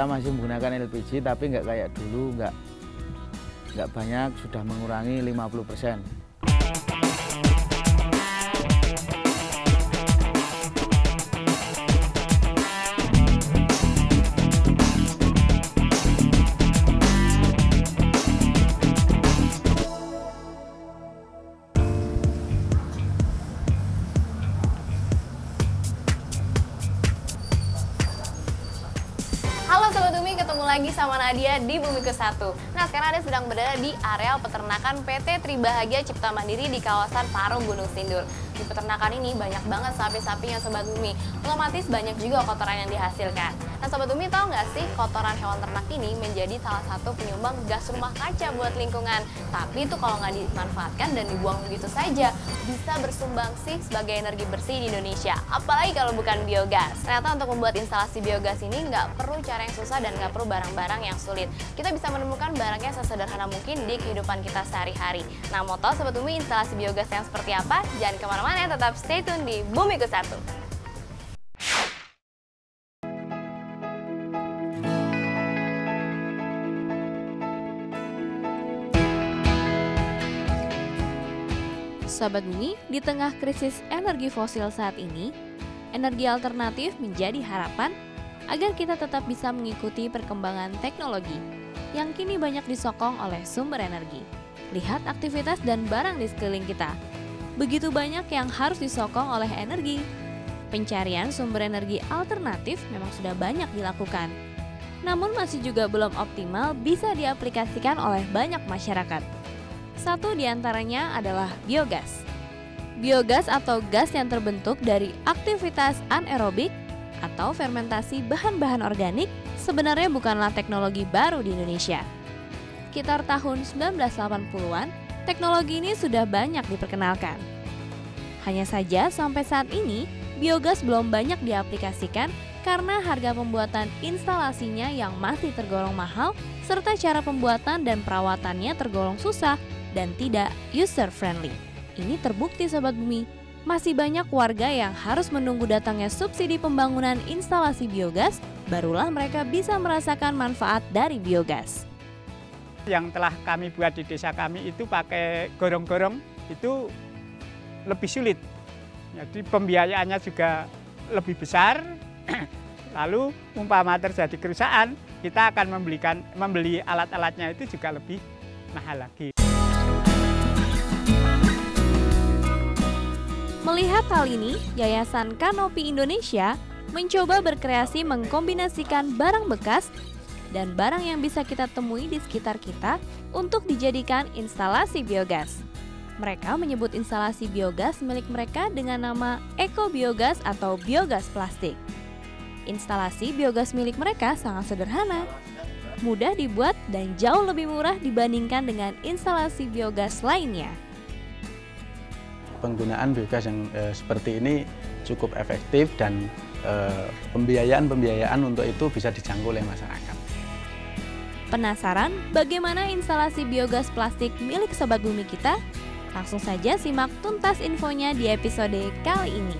kita masih menggunakan LPG, tapi nggak kayak dulu, nggak banyak, sudah mengurangi 50%. Ketemu lagi sama Nadia di Bumiku 1. Nah, sekarang Anda sedang berada di areal peternakan PT Tribahagia Cipta Mandiri di kawasan Parung Gunung Sindur. Di peternakan ini banyak banget sapi-sapinya Sobat Bumi. Otomatis banyak juga kotoran yang dihasilkan. Nah, Sobat Bumi tahu nggak sih kotoran hewan ternak ini menjadi salah satu penyumbang gas rumah kaca buat lingkungan. Tapi itu kalau nggak dimanfaatkan dan dibuang begitu saja, bisa bersumbangsi sebagai energi bersih di Indonesia. Apalagi kalau bukan biogas. Ternyata untuk membuat instalasi biogas ini nggak perlu cara yang susah dan nggak perlu barang-barang yang sulit. Kita bisa menemukan barangnya sesederhana mungkin di kehidupan kita sehari-hari. Nah, mau tahu Sobat Bumi instalasi biogas yang seperti apa? Jangan kemana-mana, tetap stay tune di Bumiku 1. Sobat Bumi, di tengah krisis energi fosil saat ini, energi alternatif menjadi harapan agar kita tetap bisa mengikuti perkembangan teknologi yang kini banyak disokong oleh sumber energi. Lihat aktivitas dan barang di sekeliling kita. Begitu banyak yang harus disokong oleh energi. Pencarian sumber energi alternatif memang sudah banyak dilakukan. Namun masih juga belum optimal bisa diaplikasikan oleh banyak masyarakat. Satu di antaranya adalah biogas. Biogas atau gas yang terbentuk dari aktivitas anaerobik atau fermentasi bahan-bahan organik sebenarnya bukanlah teknologi baru di Indonesia. Sekitar tahun 1980-an, teknologi ini sudah banyak diperkenalkan. Hanya saja sampai saat ini, biogas belum banyak diaplikasikan karena harga pembuatan instalasinya yang masih tergolong mahal, serta cara pembuatan dan perawatannya tergolong susah dan tidak user-friendly. Ini terbukti Sobat Bumi, masih banyak warga yang harus menunggu datangnya subsidi pembangunan instalasi biogas, barulah mereka bisa merasakan manfaat dari biogas. Yang telah kami buat di desa kami itu pakai gorong-gorong, itu lebih sulit. Jadi pembiayaannya juga lebih besar. Lalu umpama terjadi kerusakan, kita akan membeli alat-alatnya itu juga lebih mahal lagi. Melihat hal ini, Yayasan Kanopi Indonesia mencoba berkreasi mengkombinasikan barang bekas dan barang yang bisa kita temui di sekitar kita untuk dijadikan instalasi biogas. Mereka menyebut instalasi biogas milik mereka dengan nama Eko Biogas atau biogas plastik. Instalasi biogas milik mereka sangat sederhana, mudah dibuat dan jauh lebih murah dibandingkan dengan instalasi biogas lainnya. Penggunaan biogas yang seperti ini cukup efektif dan pembiayaan untuk itu bisa dijangkau oleh masyarakat. Penasaran bagaimana instalasi biogas plastik milik Sobat Bumi kita? Langsung saja simak tuntas infonya di episode kali ini.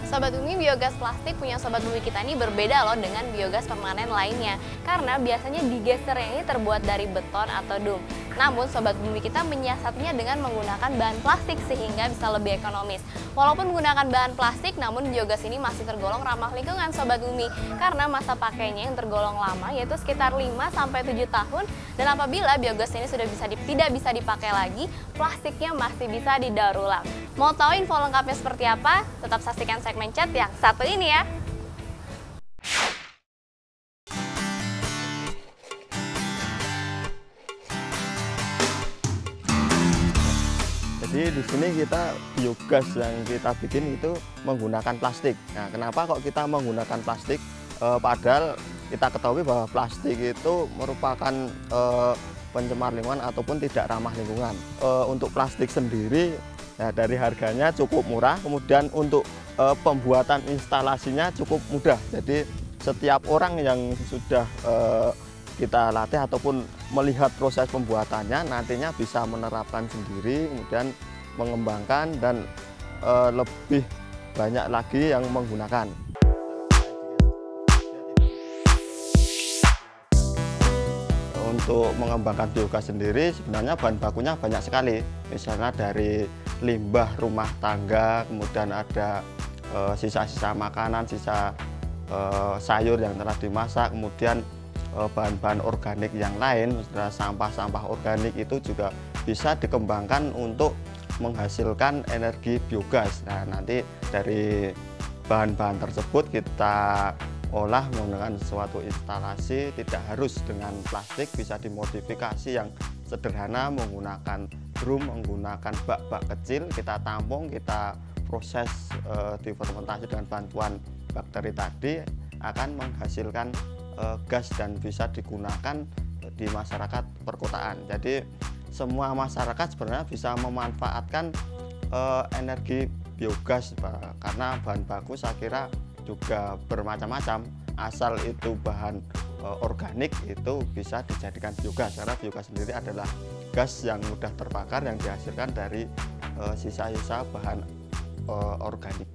Sobat Bumi, biogas plastik punya Sobat Bumi kita ini berbeda loh dengan biogas permanen lainnya. Karena biasanya digesernya ini terbuat dari beton atau dum. Namun Sobat Bumi kita menyiasatinya dengan menggunakan bahan plastik sehingga bisa lebih ekonomis. Walaupun menggunakan bahan plastik, namun biogas ini masih tergolong ramah lingkungan Sobat Bumi. Karena masa pakainya yang tergolong lama yaitu sekitar 5-7 tahun. Dan apabila biogas ini sudah tidak bisa dipakai lagi, plastiknya masih bisa didaur ulang. Mau tahu info lengkapnya seperti apa? Tetap saksikan segmen chat yang satu ini ya. Jadi di sini kita biogas yang kita bikin itu menggunakan plastik. Nah, kenapa kok kita menggunakan plastik? Padahal kita ketahui bahwa plastik itu merupakan pencemar lingkungan ataupun tidak ramah lingkungan. Untuk plastik sendiri, ya, dari harganya cukup murah. Kemudian untuk pembuatan instalasinya cukup mudah. Jadi setiap orang yang sudah kita latih ataupun melihat proses pembuatannya, nantinya bisa menerapkan sendiri, kemudian mengembangkan dan lebih banyak lagi yang menggunakan. Untuk mengembangkan biogas sendiri sebenarnya bahan bakunya banyak sekali, misalnya dari limbah rumah tangga, kemudian ada sisa-sisa makanan, sisa sayur yang telah dimasak, kemudian bahan-bahan organik yang lain, misalnya sampah-sampah organik itu juga bisa dikembangkan untuk menghasilkan energi biogas. Nah, nanti dari bahan-bahan tersebut kita olah menggunakan suatu instalasi, tidak harus dengan plastik, bisa dimodifikasi yang sederhana menggunakan drum, menggunakan bak-bak kecil, kita tampung, kita proses difermentasi dengan bantuan bakteri tadi, akan menghasilkan gas dan bisa digunakan di masyarakat perkotaan. Jadi semua masyarakat sebenarnya bisa memanfaatkan energi biogas, karena bahan baku saya kira juga bermacam-macam, asal itu bahan organik itu bisa dijadikan biogas, karena biogas sendiri adalah gas yang mudah terbakar yang dihasilkan dari sisa-sisa bahan organik.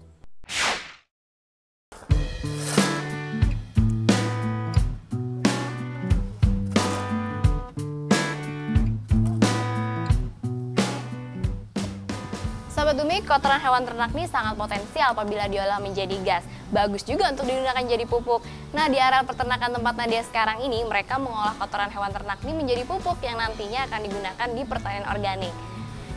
Sobat Bumi, kotoran hewan ternak ini sangat potensial apabila diolah menjadi gas. Bagus juga untuk digunakan jadi pupuk. Nah, di areal peternakan tempat Nadia sekarang ini, mereka mengolah kotoran hewan ternak ini menjadi pupuk yang nantinya akan digunakan di pertanian organik.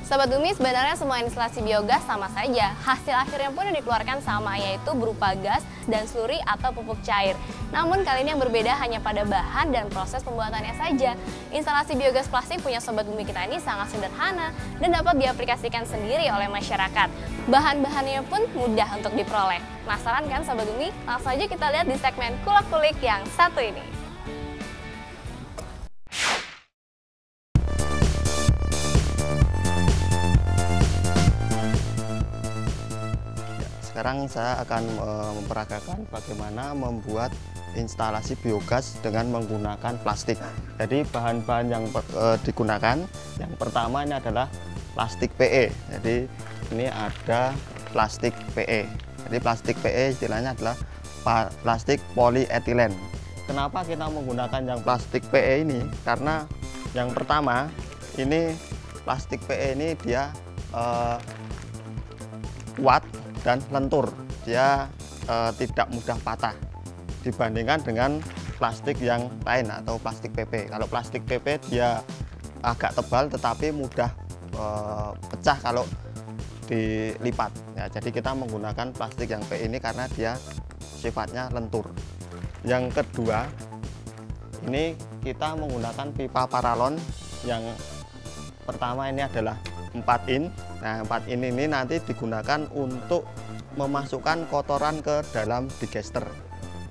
Sobat Bumi, sebenarnya semua instalasi biogas sama saja. Hasil akhirnya pun yang dikeluarkan sama, yaitu berupa gas dan sluri atau pupuk cair. Namun kali ini yang berbeda hanya pada bahan dan proses pembuatannya saja. Instalasi biogas plastik punya Sobat Bumi kita ini sangat sederhana dan dapat diaplikasikan sendiri oleh masyarakat. Bahan-bahannya pun mudah untuk diperoleh. Penasaran kan Sobat Bumi? Langsung aja kita lihat di segmen Kulak-Kulik yang satu ini. Sekarang saya akan memperagakan bagaimana membuat instalasi biogas dengan menggunakan plastik. Jadi bahan-bahan yang digunakan, yang pertama ini adalah plastik PE. Jadi ini ada plastik PE. Jadi plastik PE istilahnya adalah plastik polietilen. Kenapa kita menggunakan yang plastik PE ini? Karena yang pertama, ini plastik PE ini dia kuat dan lentur, dia tidak mudah patah dibandingkan dengan plastik yang lain atau plastik PP. Kalau plastik PP dia agak tebal tetapi mudah pecah kalau dilipat. Ya, jadi kita menggunakan plastik yang PE ini karena dia sifatnya lentur. Yang kedua, ini kita menggunakan pipa paralon. Yang pertama ini adalah 4 in. Nah, 4 in ini nanti digunakan untuk memasukkan kotoran ke dalam digester.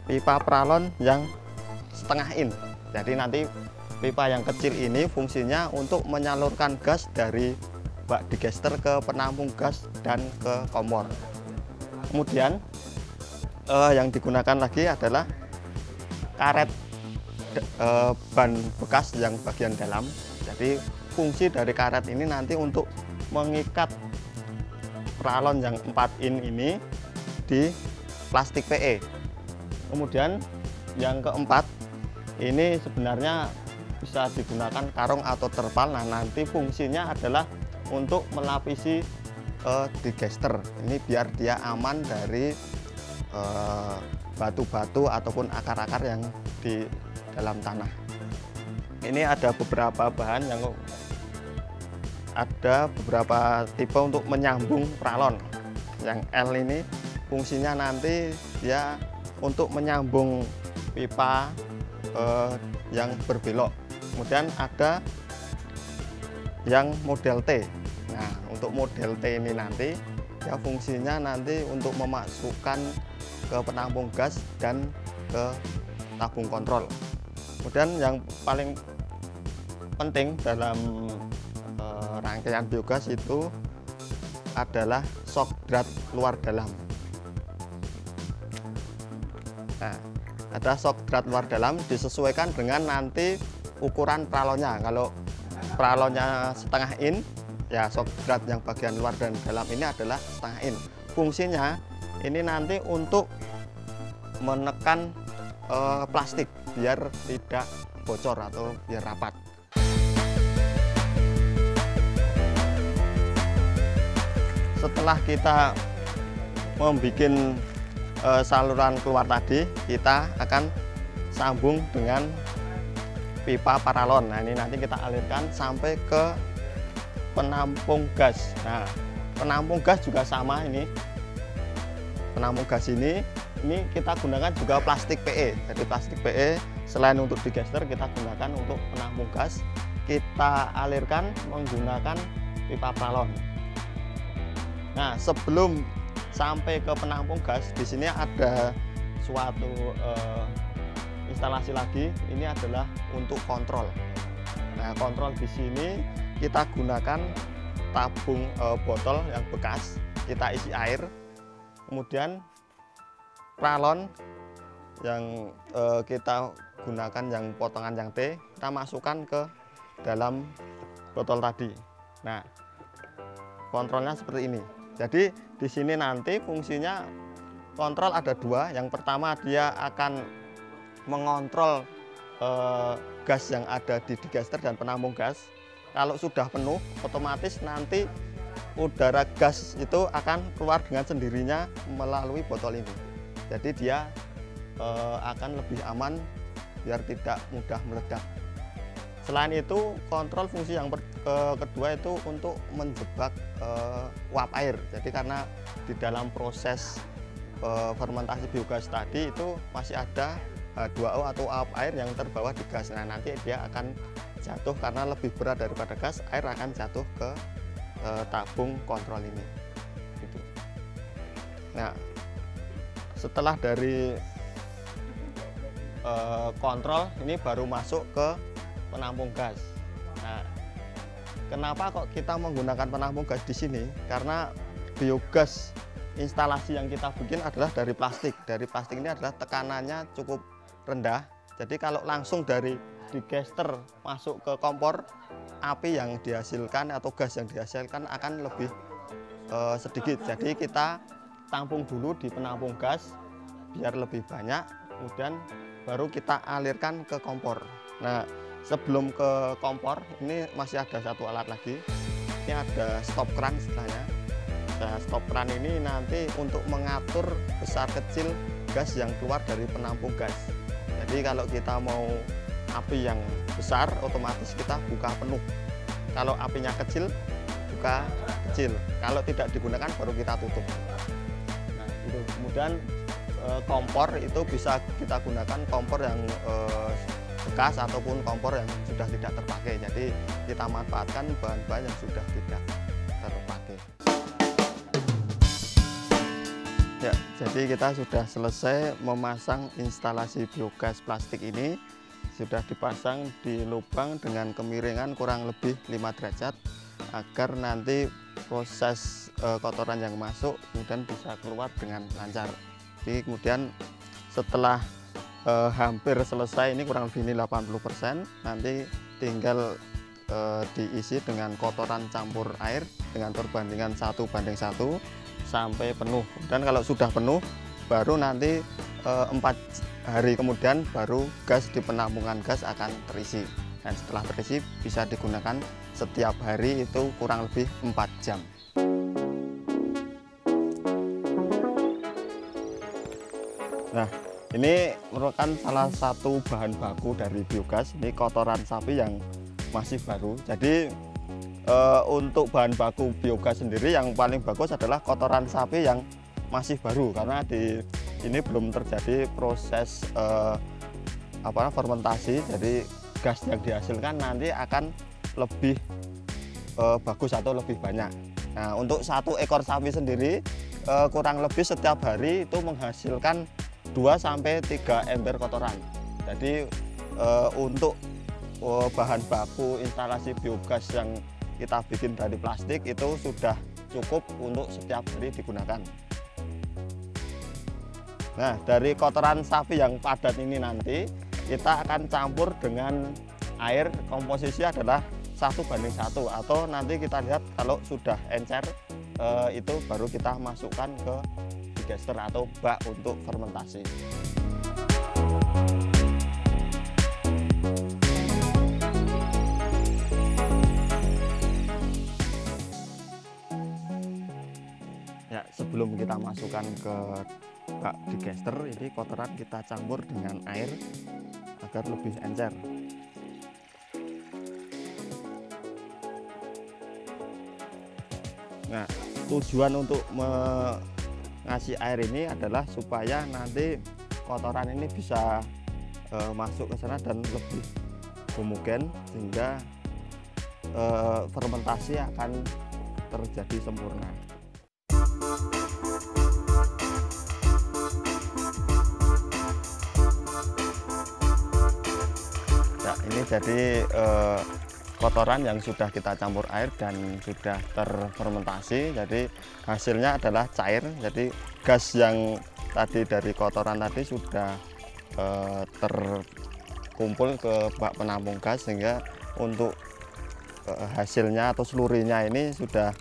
Pipa paralon yang setengah in. Jadi nanti pipa yang kecil ini fungsinya untuk menyalurkan gas dari bak digester ke penampung gas dan ke kompor. Kemudian yang digunakan lagi adalah karet ban bekas yang bagian dalam. Jadi fungsi dari karet ini nanti untuk mengikat paralon yang 4 in ini di plastik PE. Kemudian yang keempat, ini sebenarnya bisa digunakan karung atau terpal. Nah, nanti fungsinya adalah untuk melapisi digester. Ini biar dia aman dari batu-batu ataupun akar-akar yang di dalam tanah. Ini ada beberapa bahan yang ada beberapa tipe untuk menyambung paralon. Yang L ini fungsinya nanti dia untuk menyambung pipa yang berbelok. Kemudian ada yang model T. Nah, untuk model T ini nanti ya fungsinya nanti untuk memasukkan ke penampung gas dan ke tabung kontrol. Kemudian yang paling penting dalam rangkaian biogas itu adalah shock drat luar dalam. Nah, ada shock guard luar dalam, disesuaikan dengan nanti ukuran pralonnya. Kalau pralonnya setengah in, ya shock guard yang bagian luar dan dalam ini adalah setengah in. Fungsinya ini nanti untuk menekan plastik biar tidak bocor atau biar rapat. Setelah kita membuat saluran keluar tadi, kita akan sambung dengan pipa paralon. Nah, ini nanti kita alirkan sampai ke penampung gas. Nah, penampung gas juga sama ini. Penampung gas ini kita gunakan juga plastik PE. Jadi plastik PE selain untuk digester, kita gunakan untuk penampung gas. Kita alirkan menggunakan pipa paralon. Nah, sebelum sampai ke penampung gas, di sini ada suatu instalasi lagi. Ini adalah untuk kontrol. Nah, kontrol di sini kita gunakan tabung botol yang bekas, kita isi air, kemudian pralon yang kita gunakan yang potongan yang T, kita masukkan ke dalam botol tadi. Nah, kontrolnya seperti ini. Jadi di sini nanti fungsinya kontrol ada dua. Yang pertama dia akan mengontrol gas yang ada di digester dan penampung gas. Kalau sudah penuh, otomatis nanti udara gas itu akan keluar dengan sendirinya melalui botol ini. Jadi dia akan lebih aman biar tidak mudah meledak. Selain itu, kontrol fungsi yang kedua itu untuk menjebak uap air. Jadi karena di dalam proses fermentasi biogas tadi itu masih ada H2O atau uap air yang terbawa di gas. Nah, nanti dia akan jatuh karena lebih berat daripada gas, air akan jatuh ke tabung kontrol ini. Gitu. Nah, setelah dari kontrol ini baru masuk ke penampung gas. Nah, kenapa kok kita menggunakan penampung gas di sini? Karena biogas instalasi yang kita bikin adalah dari plastik. Dari plastik ini adalah tekanannya cukup rendah. Jadi kalau langsung dari digester masuk ke kompor, api yang dihasilkan atau gas yang dihasilkan akan lebih sedikit. Jadi kita tampung dulu di penampung gas biar lebih banyak, kemudian baru kita alirkan ke kompor. Nah, sebelum ke kompor ini masih ada satu alat lagi. Ini ada stop kran istilahnya. Nah, stop kran ini nanti untuk mengatur besar kecil gas yang keluar dari penampung gas. Jadi kalau kita mau api yang besar, otomatis kita buka penuh. Kalau apinya kecil, buka kecil. Kalau tidak digunakan baru kita tutup. Nah, itu. Kemudian kompor itu bisa kita gunakan kompor yang bekas ataupun kompor yang sudah tidak terpakai. Jadi kita manfaatkan bahan-bahan yang sudah tidak terpakai. Ya, jadi kita sudah selesai memasang instalasi biogas plastik ini. Sudah dipasang di lubang dengan kemiringan kurang lebih 5 derajat agar nanti proses kotoran yang masuk kemudian bisa keluar dengan lancar. Jadi kemudian setelah hampir selesai, ini kurang lebih ini 80%, nanti tinggal diisi dengan kotoran campur air dengan perbandingan 1:1 sampai penuh. Dan kalau sudah penuh baru nanti 4 hari kemudian baru gas di penampungan gas akan terisi. Dan setelah terisi bisa digunakan setiap hari itu kurang lebih 4 jam. Nah, ini merupakan salah satu bahan baku dari biogas. Ini kotoran sapi yang masih baru. Jadi untuk bahan baku biogas sendiri yang paling bagus adalah kotoran sapi yang masih baru, karena di ini belum terjadi proses fermentasi. Jadi gas yang dihasilkan nanti akan lebih bagus atau lebih banyak. Nah, untuk satu ekor sapi sendiri kurang lebih setiap hari itu menghasilkan 2-3 ember kotoran. Jadi untuk bahan baku instalasi biogas yang kita bikin dari plastik itu sudah cukup untuk setiap hari digunakan. Nah, dari kotoran sapi yang padat ini nanti kita akan campur dengan air, komposisi adalah 1:1, atau nanti kita lihat kalau sudah encer itu baru kita masukkan ke digester atau bak untuk fermentasi. Ya, sebelum kita masukkan ke bak digester, ini kotoran kita campur dengan air agar lebih encer. Nah, tujuan untuk ngasih air ini adalah supaya nanti kotoran ini bisa masuk ke sana dan lebih homogen, sehingga fermentasi akan terjadi sempurna. Nah, ini jadi kotoran yang sudah kita campur air dan sudah terfermentasi, jadi hasilnya adalah cair. Jadi gas yang tadi dari kotoran tadi sudah terkumpul ke bak penampung gas, sehingga untuk hasilnya atau slurinya ini sudah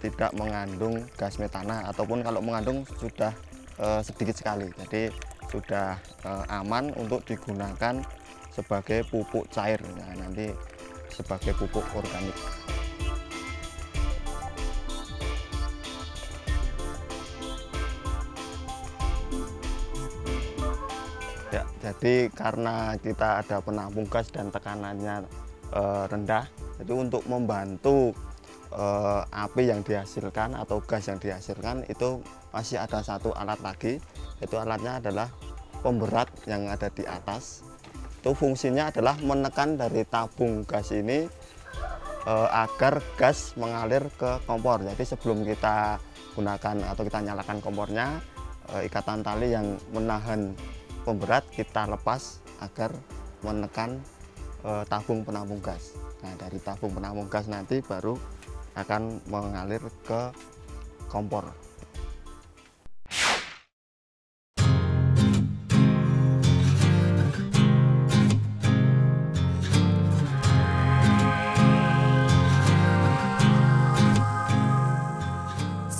tidak mengandung gas metana, ataupun kalau mengandung sudah sedikit sekali. Jadi sudah aman untuk digunakan sebagai pupuk cair, nah, nanti sebagai pupuk organik. Ya, jadi karena kita ada penampung gas dan tekanannya rendah, jadi untuk membantu api yang dihasilkan atau gas yang dihasilkan itu masih ada satu alat lagi, yaitu alatnya adalah pemberat yang ada di atas. Itu fungsinya adalah menekan dari tabung gas ini agar gas mengalir ke kompor. Jadi sebelum kita gunakan atau kita nyalakan kompornya, ikatan tali yang menahan pemberat kita lepas agar menekan tabung penampung gas. Nah, dari tabung penampung gas nanti baru akan mengalir ke kompor.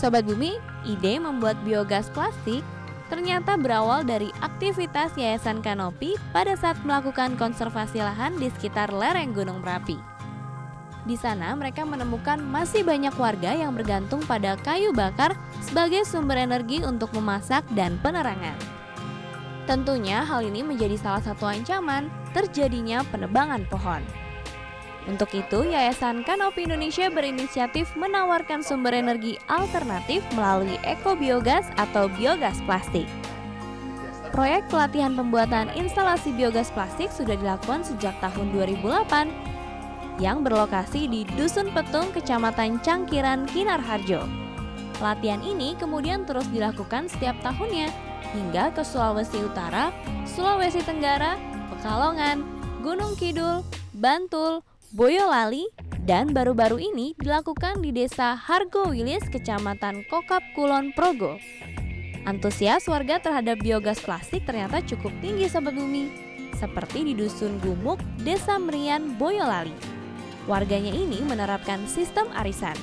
Sobat Bumi, ide membuat biogas plastik ternyata berawal dari aktivitas Yayasan Kanopi pada saat melakukan konservasi lahan di sekitar lereng Gunung Merapi. Di sana mereka menemukan masih banyak warga yang bergantung pada kayu bakar sebagai sumber energi untuk memasak dan penerangan. Tentunya hal ini menjadi salah satu ancaman terjadinya penebangan pohon. Untuk itu, Yayasan Kanopi Indonesia berinisiatif menawarkan sumber energi alternatif melalui ekobiogas atau biogas plastik. Proyek pelatihan pembuatan instalasi biogas plastik sudah dilakukan sejak tahun 2008 yang berlokasi di Dusun Petung, Kecamatan Cangkiran, Kinarharjo. Pelatihan ini kemudian terus dilakukan setiap tahunnya hingga ke Sulawesi Utara, Sulawesi Tenggara, Pekalongan, Gunung Kidul, Bantul, Boyolali, dan baru-baru ini dilakukan di Desa Hargowilis, Kecamatan Kokap Kulon Progo. Antusias warga terhadap biogas plastik ternyata cukup tinggi Sobat Bumi, seperti di Dusun Gumuk, Desa Merian, Boyolali. Warganya ini menerapkan sistem arisan,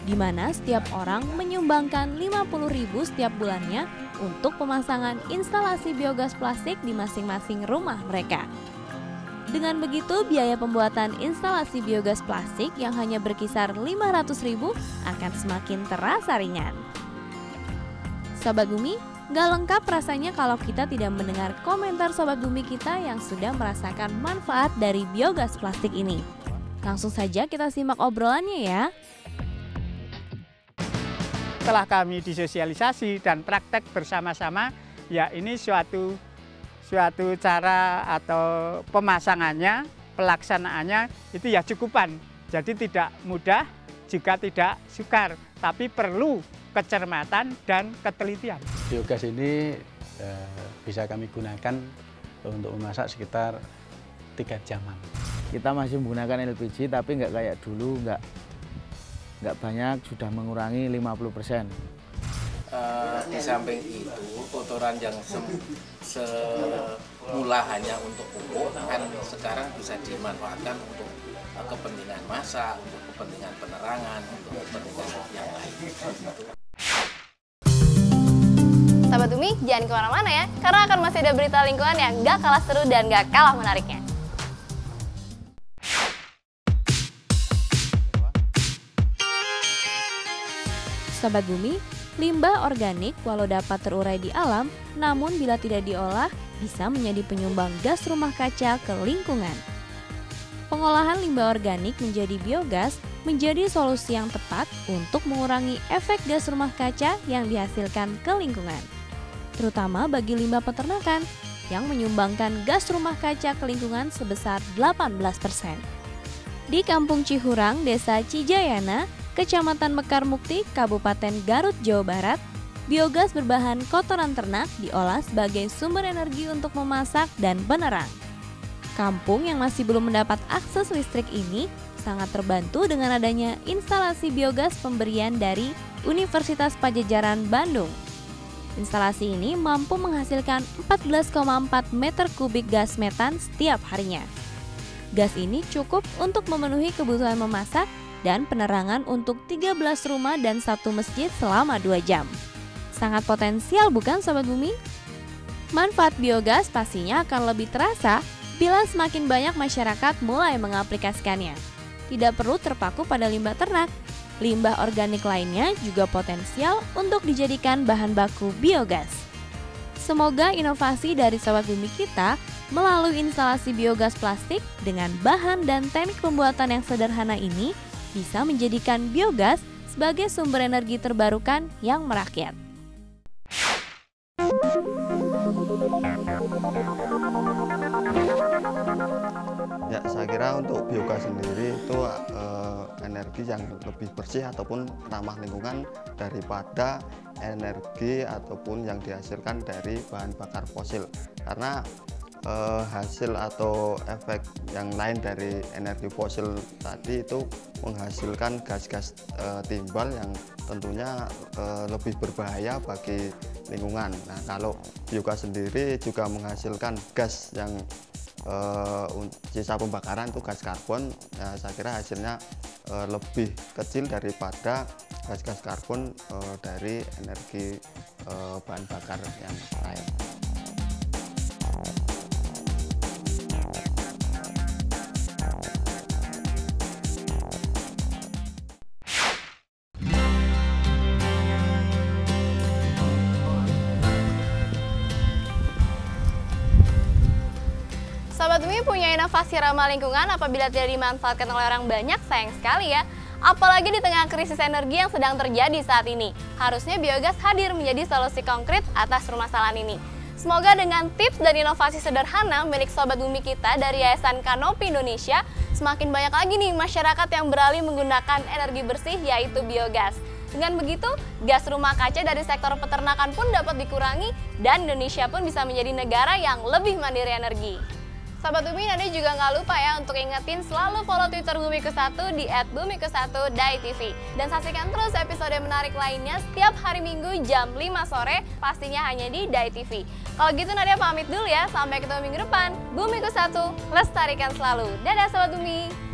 di mana setiap orang menyumbangkan 50.000 setiap bulannya untuk pemasangan instalasi biogas plastik di masing-masing rumah mereka. Dengan begitu, biaya pembuatan instalasi biogas plastik yang hanya berkisar 500.000 akan semakin terasa ringan. Sobat Bumi, gak lengkap rasanya kalau kita tidak mendengar komentar Sobat Bumi kita yang sudah merasakan manfaat dari biogas plastik ini. Langsung saja kita simak obrolannya ya. Setelah kami disosialisasi dan praktek bersama-sama, ya ini suatu cara atau pemasangannya, pelaksanaannya itu ya cukupan. Jadi tidak mudah juga tidak sukar, tapi perlu kecermatan dan ketelitian. Biogas ini bisa kami gunakan untuk memasak sekitar 3 jaman. Kita masih menggunakan LPG, tapi nggak kayak dulu, nggak banyak, sudah mengurangi 50%. Di samping itu kotoran yang semula hanya untuk pupuk kan sekarang bisa dimanfaatkan untuk kepentingan masak, untuk kepentingan penerangan, untuk kepentingan yang lain. Sahabat Bumi, jangan kemana-mana ya, karena akan masih ada berita lingkungan yang gak kalah seru dan gak kalah menariknya. Sahabat Bumi, limbah organik walau dapat terurai di alam, namun bila tidak diolah, bisa menjadi penyumbang gas rumah kaca ke lingkungan. Pengolahan limbah organik menjadi biogas menjadi solusi yang tepat untuk mengurangi efek gas rumah kaca yang dihasilkan ke lingkungan, terutama bagi limbah peternakan yang menyumbangkan gas rumah kaca ke lingkungan sebesar 18%. Di Kampung Cihurang, Desa Cijayana, Kecamatan Mekar Mukti, Kabupaten Garut, Jawa Barat, biogas berbahan kotoran ternak diolah sebagai sumber energi untuk memasak dan penerang. Kampung yang masih belum mendapat akses listrik ini sangat terbantu dengan adanya instalasi biogas pemberian dari Universitas Padjadjaran Bandung. Instalasi ini mampu menghasilkan 14,4 meter kubik gas metan setiap harinya. Gas ini cukup untuk memenuhi kebutuhan memasak dan penerangan untuk 13 rumah dan 1 masjid selama 2 jam. Sangat potensial bukan Sobat Bumi? Manfaat biogas pastinya akan lebih terasa bila semakin banyak masyarakat mulai mengaplikasikannya. Tidak perlu terpaku pada limbah ternak, limbah organik lainnya juga potensial untuk dijadikan bahan baku biogas. Semoga inovasi dari Sobat Bumi kita melalui instalasi biogas plastik dengan bahan dan teknik pembuatan yang sederhana ini bisa menjadikan biogas sebagai sumber energi terbarukan yang merakyat. Ya, saya kira untuk biogas sendiri itu energi yang lebih bersih ataupun ramah lingkungan daripada energi ataupun yang dihasilkan dari bahan bakar fosil. Karena hasil atau efek yang lain dari energi fosil tadi itu menghasilkan gas-gas timbal yang tentunya lebih berbahaya bagi lingkungan. Nah, kalau biogas sendiri juga menghasilkan gas yang sisa pembakaran itu gas karbon, ya, saya kira hasilnya lebih kecil daripada gas-gas karbon dari energi bahan bakar yang lain. Sobat Bumi, punya inovasi ramah lingkungan apabila tidak dimanfaatkan oleh orang banyak, sayang sekali ya. Apalagi di tengah krisis energi yang sedang terjadi saat ini. Harusnya biogas hadir menjadi solusi konkret atas permasalahan ini. Semoga dengan tips dan inovasi sederhana milik Sobat Bumi kita dari Yayasan Kanopi Indonesia, semakin banyak lagi nih masyarakat yang beralih menggunakan energi bersih yaitu biogas. Dengan begitu, gas rumah kaca dari sektor peternakan pun dapat dikurangi dan Indonesia pun bisa menjadi negara yang lebih mandiri energi. Sobat Bumi, nanti juga nggak lupa ya untuk ingetin selalu follow Twitter Bumiku1 di @bumiku1.tv. Dan saksikan terus episode menarik lainnya setiap hari Minggu jam 5 sore, pastinya hanya di Dai TV. Kalau gitu Nadia pamit dulu ya, sampai ketemu minggu depan. Bumiku1, lestarikan selalu. Dadah Sobat Bumi!